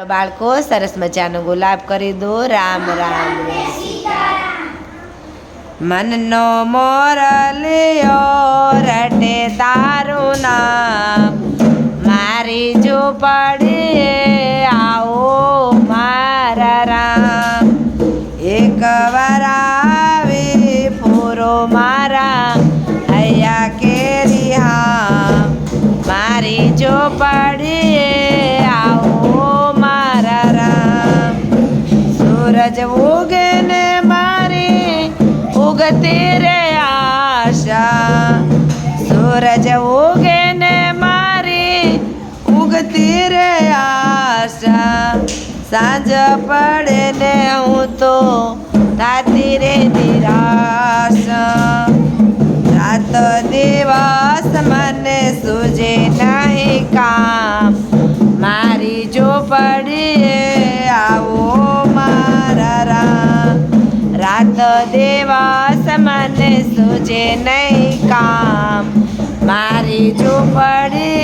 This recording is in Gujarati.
બાળકો સરસ મજાનો ગુલાબ કરી દો. રામ રામ. મનનો મોરલિયો રટે તારું નામ, મારી ઝૂંપડીએ આવો મારા રામ. એકવાર આવી પૂરો મારા હૈયા કેરી હા, મારી ઝૂંપડીએ આવો મારા રામ. સૂરજ ઉગે ને મારી ઉગતી રે આશા, સૂરજ ઉગે ને મારી ઉગતી રે આશા. સાંજ પડે ને હું તો થાતી રે નિરાશ, રાત દિવસ મને સૂજે નહીં કામ, મારી ઝૂંપડીએ આવો મારા રામ. રાત દિવસ મને સૂજે નહીં કામ, મારી ઝૂંપડી